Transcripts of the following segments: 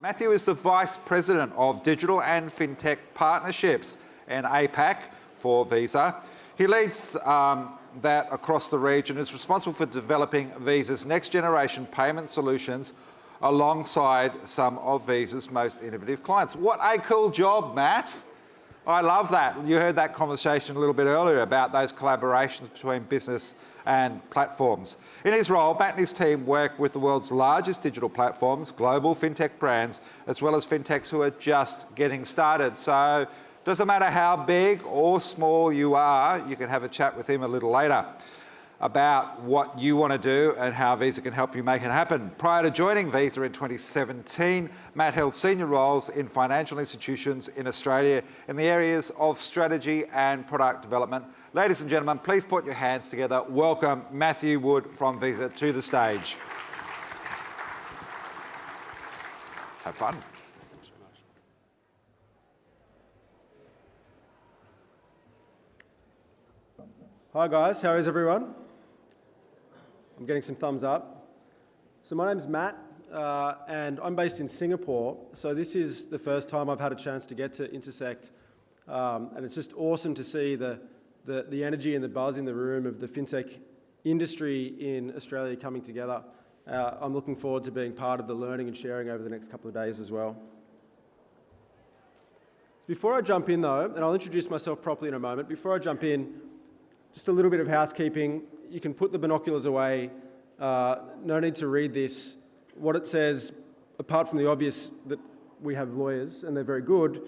Matthew is the Vice President of Digital and FinTech Partnerships and APAC for Visa. He leads that across the region and is responsible for developing Visa's next generation payment solutions alongside some of Visa's most innovative clients. What a cool job, Matt. I love that. You heard that conversation a little bit earlier about those collaborations between business and platforms. In his role, Matt and his team work with the world's largest digital platforms, global fintech brands, as well as fintechs who are just getting started. So it doesn't matter how big or small you are, you can have a chat with him a little later about what you want to do and how Visa can help you make it happen. Prior to joining Visa in 2017, Matt held senior roles in financial institutions in Australia in the areas of strategy and product development. Ladies and gentlemen, please put your hands together. Welcome Matthew Wood from Visa to the stage. Have fun. Hi guys, how is everyone? I'm getting some thumbs up. So my name's Matt and I'm based in Singapore. So this is the first time I've had a chance to get to Intersekt and it's just awesome to see the energy and the buzz in the room of the fintech industry in Australia coming together. I'm looking forward to being part of the learning and sharing over the next couple of days as well. Before I jump in though, and I'll introduce myself properly in a moment, before I jump in, just a little bit of housekeeping. You can put the binoculars away. No need to read this. What it says, apart from the obvious that we have lawyers and they're very good,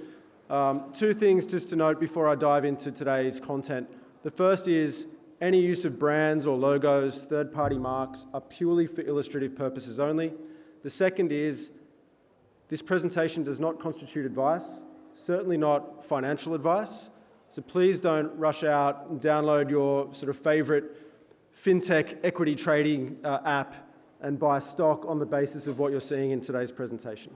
two things just to note before I dive into today's content. The first is any use of brands or logos, third-party marks are purely for illustrative purposes only. The second is this presentation does not constitute advice, certainly not financial advice. So please don't rush out and download your sort of favourite fintech equity trading app and buy stock on the basis of what you're seeing in today's presentation.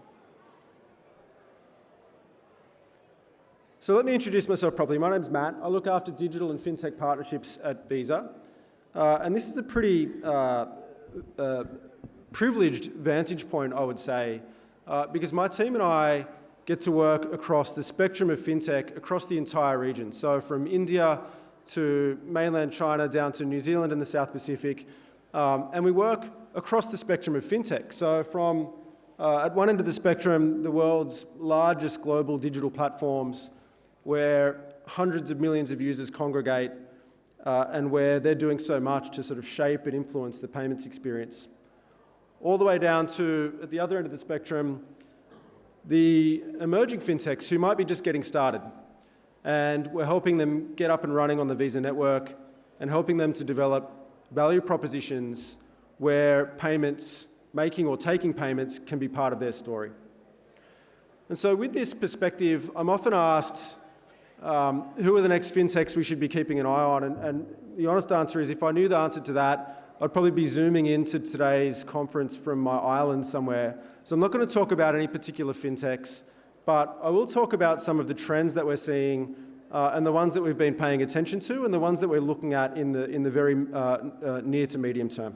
So let me introduce myself properly. My name's Matt. I look after digital and fintech partnerships at Visa. And this is a pretty privileged vantage point, I would say, because my team and I get to work across the spectrum of fintech across the entire region. So from India to mainland China down to New Zealand and the South Pacific. And we work across the spectrum of fintech. So from at one end of the spectrum, the world's largest global digital platforms where hundreds of millions of users congregate and where they're doing so much to sort of shape and influence the payments experience. All the way down to, at the other end of the spectrum, the emerging fintechs who might be just getting started. And we're helping them get up and running on the Visa network and helping them to develop value propositions where payments, making or taking payments, can be part of their story. And so with this perspective, I'm often asked, who are the next fintechs we should be keeping an eye on? And the honest answer is, if I knew the answer to that, I'd probably be zooming into today's conference from my island somewhere. So I'm not going to talk about any particular fintechs, but I will talk about some of the trends that we're seeing and the ones that we've been paying attention to and the ones that we're looking at in the very near to medium term.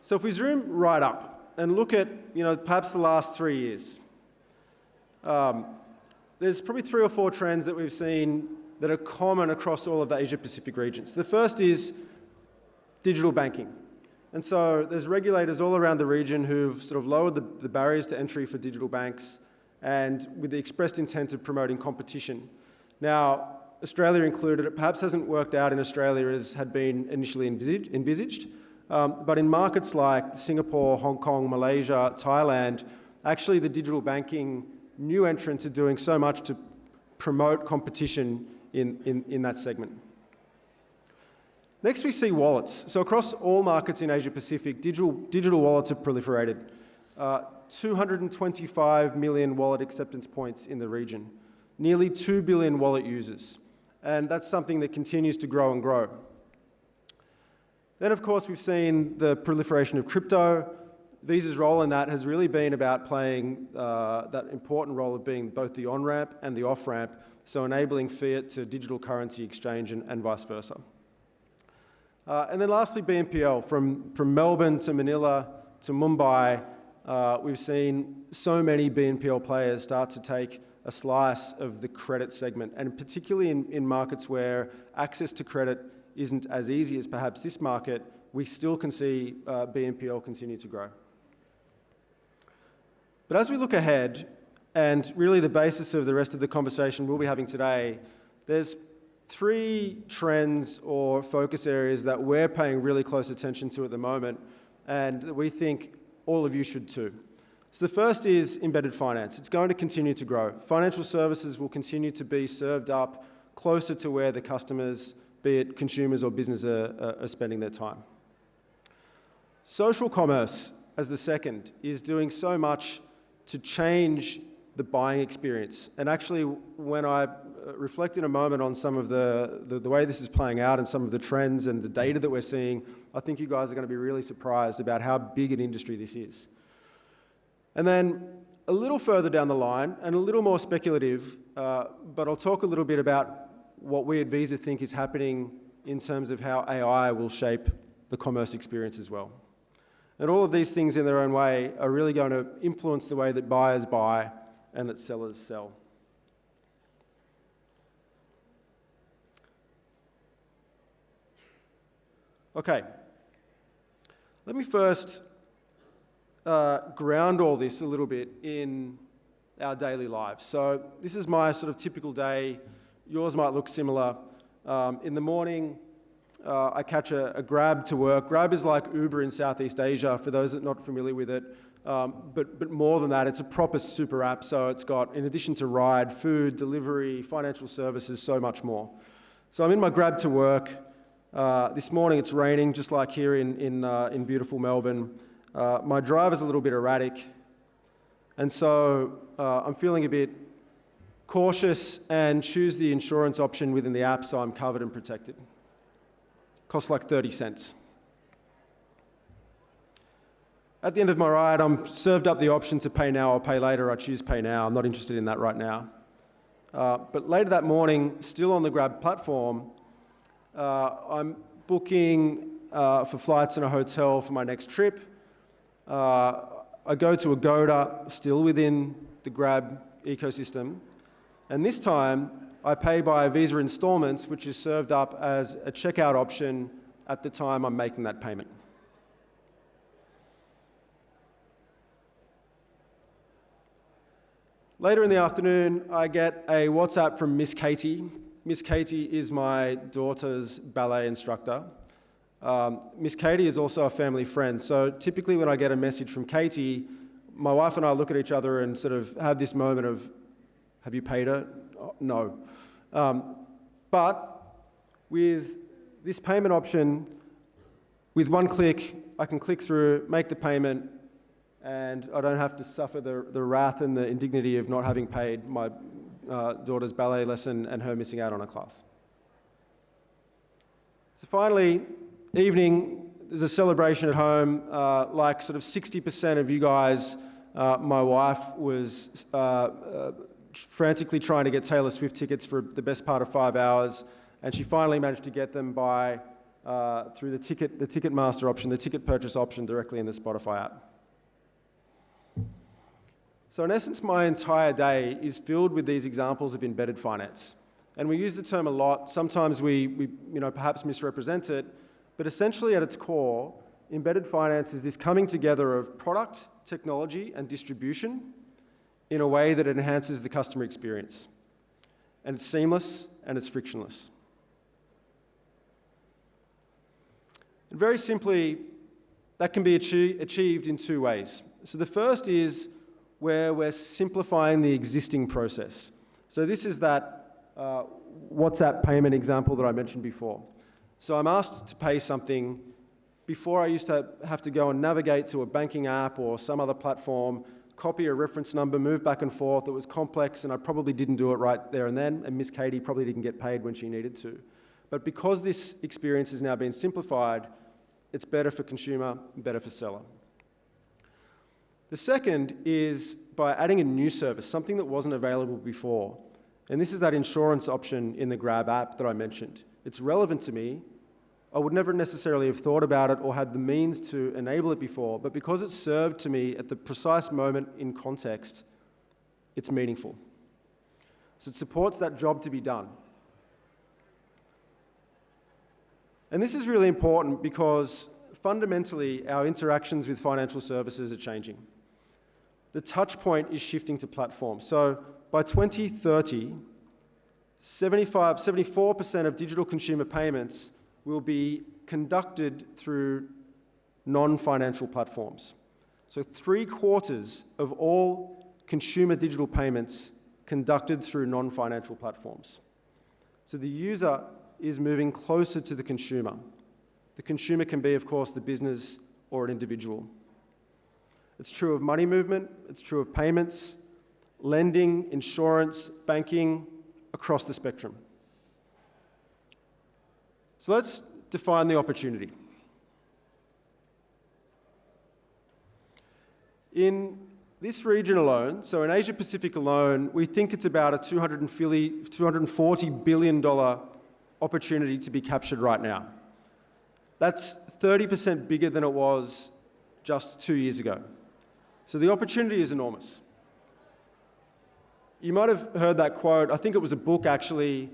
So if we zoom right up and look at, perhaps the last 3 years, there's probably 3 or 4 trends that we've seen that are common across all of the Asia-Pacific regions. The first is digital banking. And so there's regulators all around the region who've sort of lowered the barriers to entry for digital banks and with the expressed intent of promoting competition. Now, Australia included, it perhaps hasn't worked out in Australia as had been initially envisaged, but in markets like Singapore, Hong Kong, Malaysia, Thailand, actually the digital banking new entrants are doing so much to promote competition in that segment. Next, we see wallets. So across all markets in Asia-Pacific, digital wallets have proliferated. 225 million wallet acceptance points in the region, nearly 2 billion wallet users. And that's something that continues to grow and grow. Then, of course, we've seen the proliferation of crypto. Visa's role in that has really been about playing that important role of being both the on-ramp and the off-ramp, so enabling fiat to digital currency exchange and vice versa. And then lastly, BNPL. From Melbourne to Manila to Mumbai, we've seen so many BNPL players start to take a slice of the credit segment, and particularly in markets where access to credit isn't as easy as perhaps this market, we still can see BNPL continue to grow. But as we look ahead, and really the basis of the rest of the conversation we'll be having today, there's 3 trends or focus areas that we're paying really close attention to at the moment, and that we think all of you should too. So the first is embedded finance. It's going to continue to grow. Financial services will continue to be served up closer to where the customers, be it consumers or business, are spending their time. Social commerce, as the second, is doing so much to change the buying experience. And actually, when I reflect in a moment on some of the way this is playing out and some of the trends and the data that we're seeing, I think you guys are going to be really surprised about how big an industry this is. And then a little further down the line, and a little more speculative, but I'll talk a little bit about what we at Visa think is happening in terms of how AI will shape the commerce experience as well. And all of these things in their own way are really going to influence the way that buyers buy and that sellers sell. Okay, let me first ground all this a little bit in our daily lives. So this is my sort of typical day. Yours might look similar. In the morning, I catch a Grab to work. Grab is like Uber in Southeast Asia, for those that are not familiar with it. But more than that, it's a proper super app. So it's got, in addition to ride, food, delivery, financial services, so much more. So I'm in my Grab to work. This morning it's raining, just like here in beautiful Melbourne. My driver's a little bit erratic, and so I'm feeling a bit cautious and choose the insurance option within the app so I'm covered and protected. Costs like 30 cents. At the end of my ride, I'm served up the option to pay now or pay later. I choose pay now. I'm not interested in that right now. But later that morning, still on the Grab platform, I'm booking for flights and a hotel for my next trip. I go to Agoda, still within the Grab ecosystem, and this time I pay by Visa installments, which is served up as a checkout option at the time I'm making that payment. Later in the afternoon, I get a WhatsApp from Miss Katie. Miss Katie is my daughter's ballet instructor. Miss Katie is also a family friend, so typically when I get a message from Katie, my wife and I look at each other and sort of have this moment of, have you paid her? Oh, no. But with this payment option, with one click, I can click through, make the payment, and I don't have to suffer the wrath and the indignity of not having paid my daughter's ballet lesson and her missing out on a class. So finally, evening, there's a celebration at home. Like sort of 60% of you guys, my wife was frantically trying to get Taylor Swift tickets for the best part of 5 hours, and she finally managed to get them by through the Ticketmaster option, the ticket purchase option directly in the Spotify app. So in essence, my entire day is filled with these examples of embedded finance. And we use the term a lot. Sometimes we perhaps misrepresent it, but essentially at its core, embedded finance is this coming together of product, technology, and distribution in a way that enhances the customer experience. And it's seamless and it's frictionless. And very simply, that can be achieved in 2 ways. So the first is where we're simplifying the existing process. So this is that WhatsApp payment example that I mentioned before. So I'm asked to pay something. Before, I used to have to go and navigate to a banking app or some other platform, copy a reference number, move back and forth. It was complex, and I probably didn't do it right there and then, and Miss Katie probably didn't get paid when she needed to. But because this experience has now been simplified, it's better for consumer, better for seller. The second is by adding a new service, something that wasn't available before. And this is that insurance option in the Grab app that I mentioned. It's relevant to me, I would never necessarily have thought about it or had the means to enable it before, but because it served to me at the precise moment in context, it's meaningful. So it supports that job to be done. And this is really important because fundamentally our interactions with financial services are changing. The touch point is shifting to platforms. So by 2030, 74% of digital consumer payments will be conducted through non-financial platforms. So 3/4 of all consumer digital payments conducted through non-financial platforms. So the user is moving closer to the consumer. The consumer can be, of course, the business or an individual. It's true of money movement, it's true of payments, lending, insurance, banking, across the spectrum. So let's define the opportunity. In this region alone, so in Asia Pacific alone, we think it's about a $240 billion opportunity to be captured right now. That's 30% bigger than it was just 2 years ago. So the opportunity is enormous. You might have heard that quote, I think it was a book actually,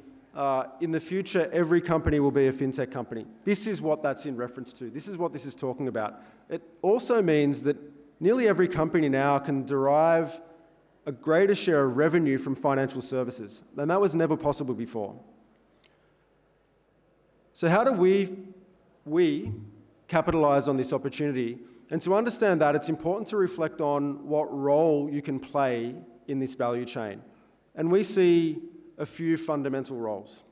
in the future every company will be a fintech company. This is what that's in reference to. This is what this is talking about. It also means that nearly every company now can derive a greater share of revenue from financial services, and that was never possible before. So how do we capitalize on this opportunity? And to understand that, it's important to reflect on what role you can play in this value chain. And we see a few fundamental roles.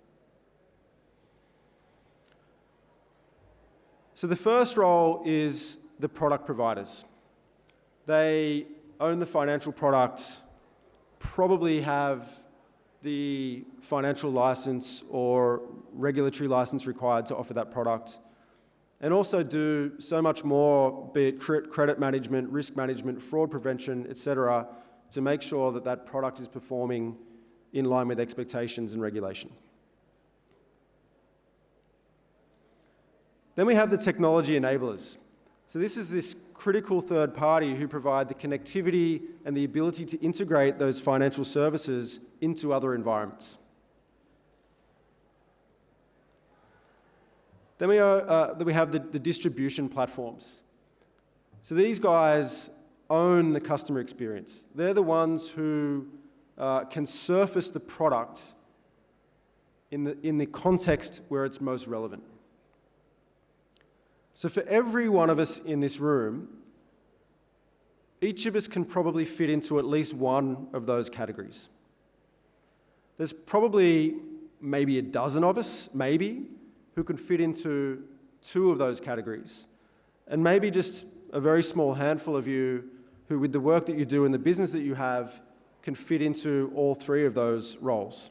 So the first role is the product providers. They own the financial product, probably have the financial license or regulatory license required to offer that product, and also do so much more, be it credit management, risk management, fraud prevention, etc., to make sure that that product is performing in line with expectations and regulation. Then we have the technology enablers. So this is this critical third party who provide the connectivity and the ability to integrate those financial services into other environments. Then we have the distribution platforms. So these guys own the customer experience. They're the ones who can surface the product in the context where it's most relevant. So for every one of us in this room, each of us can probably fit into at least one of those categories. There's probably maybe a dozen of us, maybe, who can fit into 2 of those categories. And maybe just a very small handful of you who, with the work that you do and the business that you have, can fit into all 3 of those roles.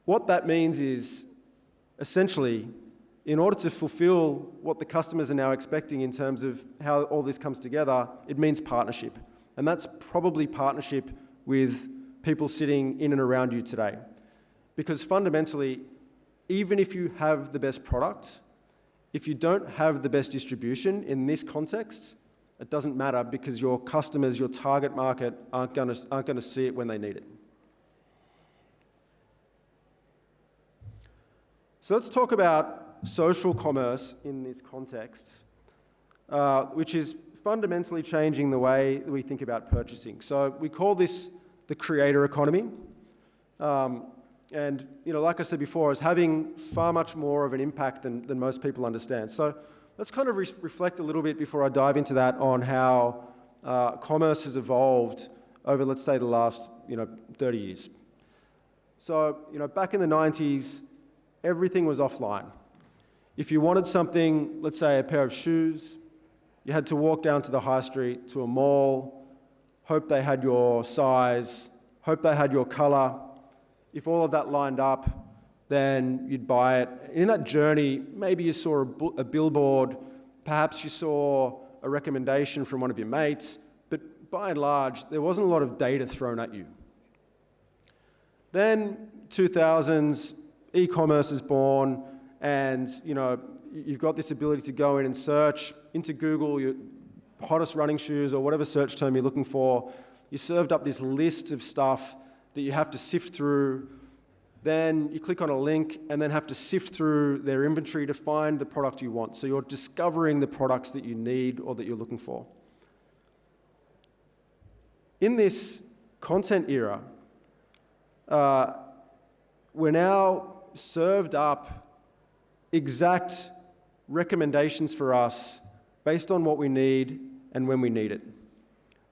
What that means is, essentially, in order to fulfill what the customers are now expecting in terms of how all this comes together, it means partnership. And that's probably partnership with people sitting in and around you today. Because fundamentally, even if you have the best product, if you don't have the best distribution in this context, it doesn't matter because your customers, your target market, aren't going to see it when they need it. So let's talk about social commerce in this context, which is fundamentally changing the way we think about purchasing. So we call this the creator economy. And like I said before, is having far much more of an impact than most people understand. So let's kind of reflect a little bit before I dive into that on how commerce has evolved over, let's say, the last 30 years. So back in the 90s, everything was offline. If you wanted something, let's say a pair of shoes, you had to walk down to the high street, to a mall, hope they had your size, hope they had your colour. If all of that lined up, then you'd buy it. In that journey, maybe you saw a billboard, perhaps you saw a recommendation from one of your mates, but by and large, there wasn't a lot of data thrown at you. Then, 2000s, e-commerce is born, and you've got this ability to go in and search into Google your hottest running shoes or whatever search term you're looking for. You're served up this list of stuff that you have to sift through. Then you click on a link and then have to sift through their inventory to find the product you want. So you're discovering the products that you need or that you're looking for. In this content era, we're now served up exact recommendations for us based on what we need and when we need it.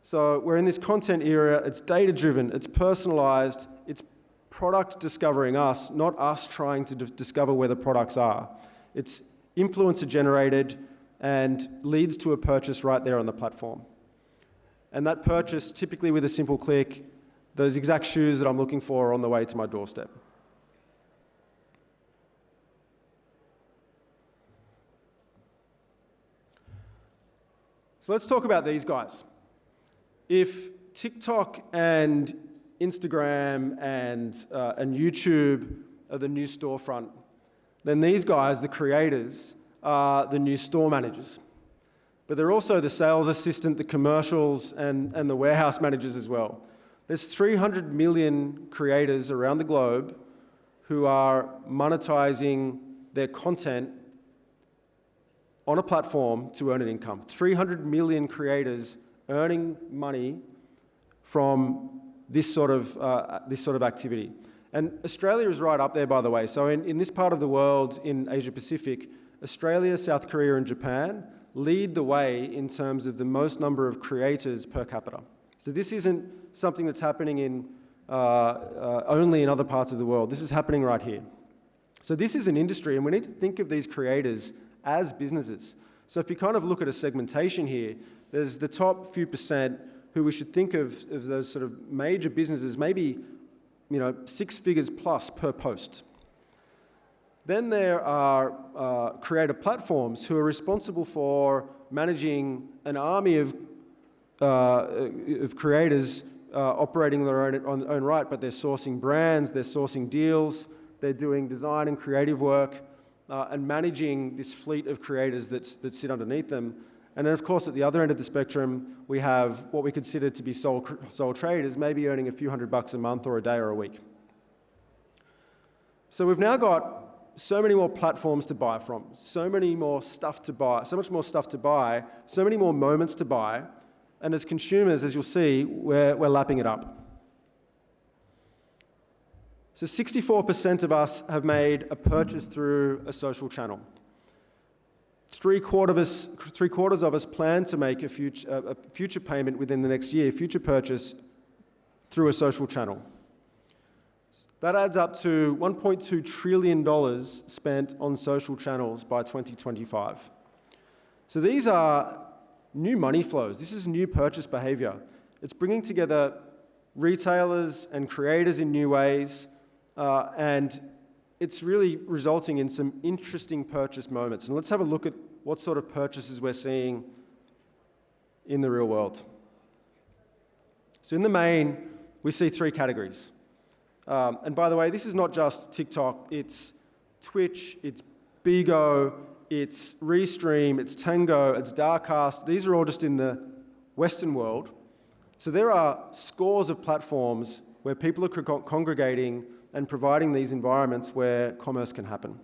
So we're in this content era, it's data-driven, it's personalized, it's product discovering us, not us trying to discover where the products are. It's influencer-generated and leads to a purchase right there on the platform. And that purchase, typically with a simple click, those exact shoes that I'm looking for are on the way to my doorstep. So let's talk about these guys. If TikTok and Instagram and YouTube are the new storefront, then these guys, the creators, are the new store managers. But they're also the sales assistant, the commercials, and the warehouse managers as well. There's 300 million creators around the globe who are monetizing their content on a platform to earn an income. 300 million creators earning money from this sort of activity. And Australia is right up there, by the way. So in this part of the world, in Asia Pacific, Australia, South Korea, and Japan lead the way in terms of the most number of creators per capita. So this isn't something that's happening in only in other parts of the world. This is happening right here. So this is an industry, and we need to think of these creators as businesses. So if you kind of look at a segmentation here, there's the top few percent who we should think of those sort of major businesses, maybe 6 figures plus per post. Then there are creator platforms who are responsible for managing an army of creators operating on their own right, but they're sourcing brands, they're sourcing deals, they're doing design and creative work, and managing this fleet of creators that sit underneath them. And then, of course, at the other end of the spectrum, we have what we consider to be sole traders, maybe earning a few $100 a month or a day or a week. So we've now got so many more platforms to buy from, so many more stuff to buy, so much more stuff to buy, so many more moments to buy, and as consumers, as you'll see, we're lapping it up. So 64% of us have made a purchase through a social channel. Three quarters of us plan to make a future payment within the next year, future purchase through a social channel. That adds up to $1.2 trillion spent on social channels by 2025. So these are new money flows. This is new purchase behavior. It's bringing together retailers and creators in new ways, and it's really resulting in some interesting purchase moments. And let's have a look at what sort of purchases we're seeing in the real world. So in the main, we see three categories. And by the way, this is not just TikTok, it's Twitch, it's Bigo, it's Restream, it's Tango, it's Darkcast. These are all just in the Western world. So there are scores of platforms where people are congregating and providing these environments where commerce can happen.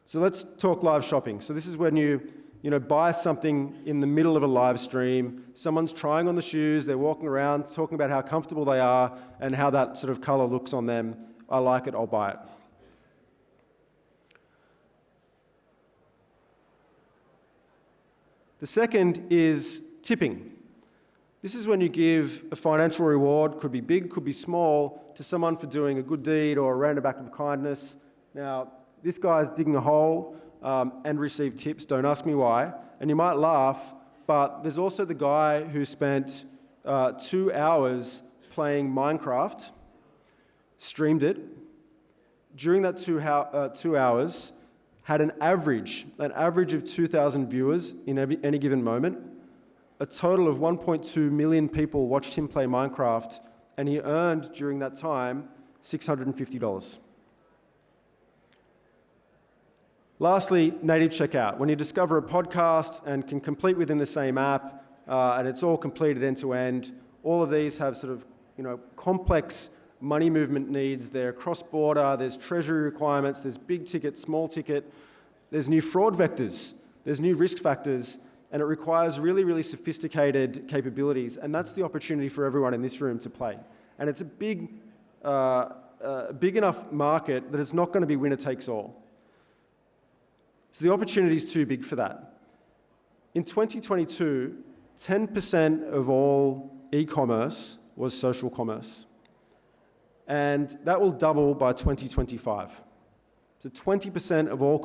So let's talk live shopping. So this is when you buy something in the middle of a live stream. Someone's trying on the shoes, they're walking around, talking about how comfortable they are and how that sort of color looks on them. I like it, I'll buy it. The second is tipping. This is when you give a financial reward, could be big, could be small, to someone for doing a good deed or a random act of kindness. Now, this guy's digging a hole and received tips, don't ask me why. And you might laugh, but there's also the guy who spent 2 hours playing Minecraft, streamed it. During that 2 hours, had an average of 2,000 viewers in any given moment. A total of 1.2 million people watched him play Minecraft, and he earned, during that time, $650. Lastly, native checkout. When you discover a podcast and can complete within the same app, and it's all completed end-to-end, all of these have sort of, complex money movement needs. They're cross-border, there's treasury requirements, there's big ticket, small ticket, there's new fraud vectors, there's new risk factors, and it requires really, really sophisticated capabilities, and that's the opportunity for everyone in this room to play. And it's a big enough market that it's not going to be winner takes all. So the opportunity is too big for that. In 2022, 10% of all e-commerce was social commerce. And that will double by 2025. So 20% of all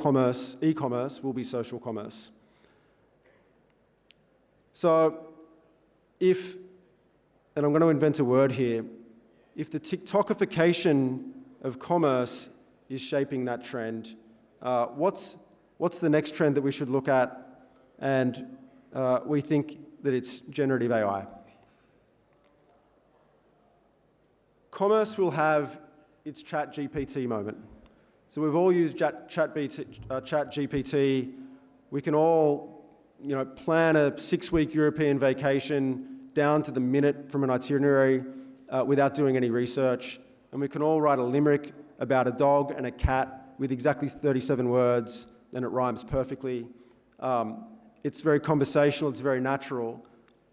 e-commerce will be social commerce. So if, and I'm going to invent a word here, if the TikTokification of commerce is shaping that trend, what's the next trend that we should look at? And we think that it's generative AI. Commerce will have its ChatGPT moment. So we've all used ChatGPT. We can all, plan a 6-week European vacation down to the minute from an itinerary without doing any research. And we can all write a limerick about a dog and a cat with exactly 37 words, and it rhymes perfectly. It's very conversational, it's very natural.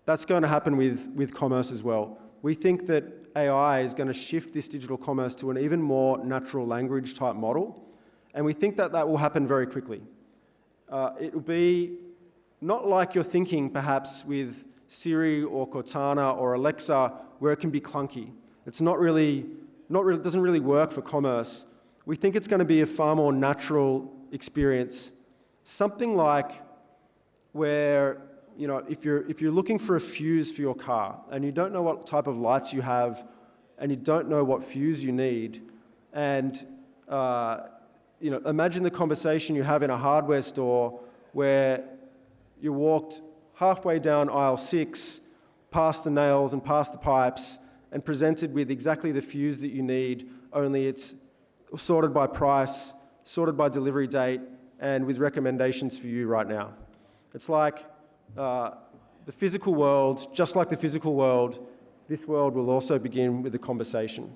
That's going to happen with commerce as well. We think that AI is going to shift this digital commerce to an even more natural language type model, and we think that will happen very quickly. It will be not like you're thinking perhaps with Siri or Cortana or Alexa, where it can be clunky. It's doesn't really work for commerce. We think it's going to be a far more natural experience. Something like where, if you're looking for a fuse for your car and you don't know what type of lights you have and you don't know what fuse you need, and imagine the conversation you have in a hardware store where you walked halfway down aisle 6, past the nails and past the pipes, and presented with exactly the fuse that you need, only it's sorted by price, sorted by delivery date, and with recommendations for you right now. It's like the physical world, just like the physical world, this world will also begin with a conversation.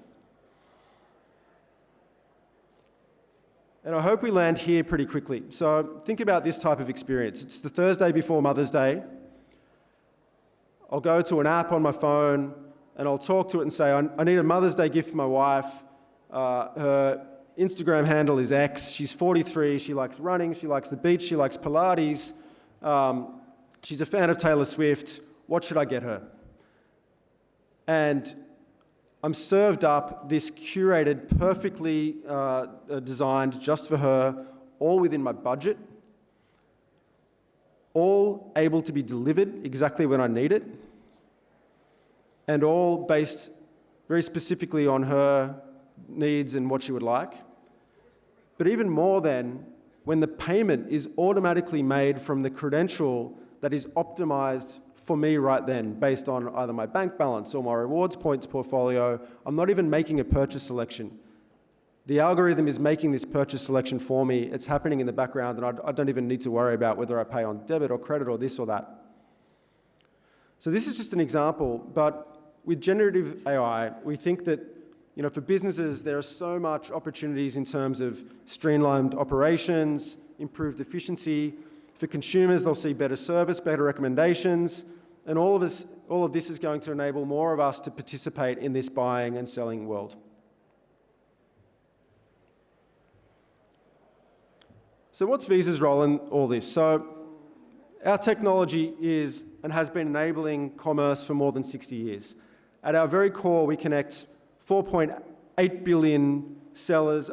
And I hope we land here pretty quickly. So think about this type of experience. It's the Thursday before Mother's Day. I'll go to an app on my phone and I'll talk to it and say, I need a Mother's Day gift for my wife. Her Instagram handle is X. She's 43. She likes running. She likes the beach. She likes Pilates. She's a fan of Taylor Swift. What should I get her? And I'm served up this curated, perfectly designed just for her, all within my budget, all able to be delivered exactly when I need it, and all based very specifically on her needs and what she would like. But even more than when the payment is automatically made from the credential that is optimized for me right then, based on either my bank balance or my rewards points portfolio. I'm not even making a purchase selection. The algorithm is making this purchase selection for me. It's happening in the background, and I don't even need to worry about whether I pay on debit or credit or this or that. So this is just an example, but with generative AI, we think that for businesses, there are so much opportunities in terms of streamlined operations, improved efficiency. For consumers, they'll see better service, better recommendations, and all of this is going to enable more of us to participate in this buying and selling world. So what's Visa's role in all this? So our technology is and has been enabling commerce for more than 60 years. At our very core, we connect 4.8 billion sellers,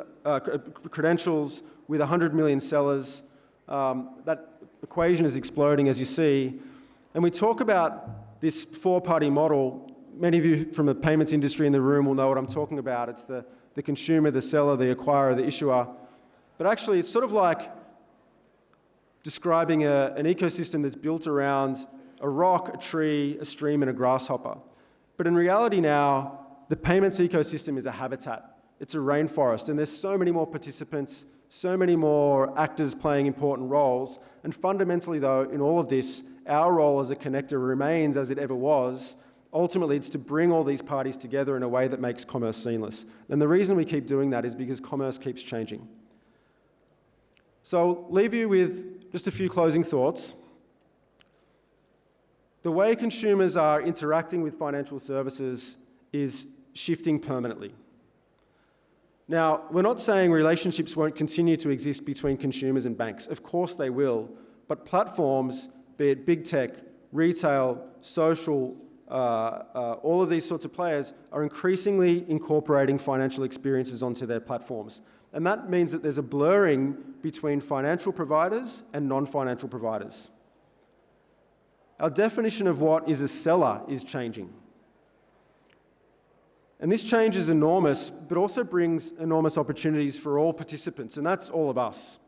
credentials with 100 million sellers. That equation is exploding, as you see. And we talk about this four-party model. Many of you from the payments industry in the room will know what I'm talking about. It's the consumer, the seller, the acquirer, the issuer. But actually, it's sort of like describing an ecosystem that's built around a rock, a tree, a stream, and a grasshopper. But in reality now, the payments ecosystem is a habitat. It's a rainforest, and there's so many more participants, so many more actors playing important roles. And fundamentally, though, in all of this, our role as a connector remains as it ever was. Ultimately, it's to bring all these parties together in a way that makes commerce seamless. And the reason we keep doing that is because commerce keeps changing. So I'll leave you with just a few closing thoughts. The way consumers are interacting with financial services is shifting permanently. Now, we're not saying relationships won't continue to exist between consumers and banks. Of course they will. But platforms, be it big tech, retail, social, all of these sorts of players are increasingly incorporating financial experiences onto their platforms. And that means that there's a blurring between financial providers and non-financial providers. Our definition of what is a seller is changing. And this change is enormous, but also brings enormous opportunities for all participants, and that's all of us.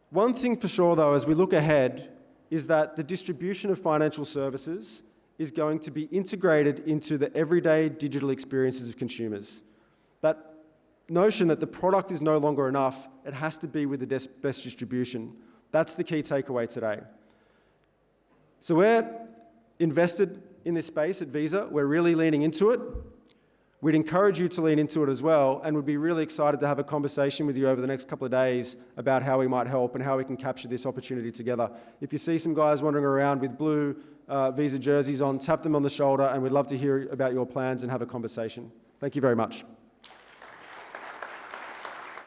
One thing for sure, though, as we look ahead, is that the distribution of financial services is going to be integrated into the everyday digital experiences of consumers. That notion that the product is no longer enough, it has to be with the best distribution. That's the key takeaway today. So we're invested in this space at Visa. We're really leaning into it. We'd encourage you to lean into it as well, and we'd be really excited to have a conversation with you over the next couple of days about how we might help and how we can capture this opportunity together. If you see some guys wandering around with blue Visa jerseys on, tap them on the shoulder, and we'd love to hear about your plans and have a conversation. Thank you very much.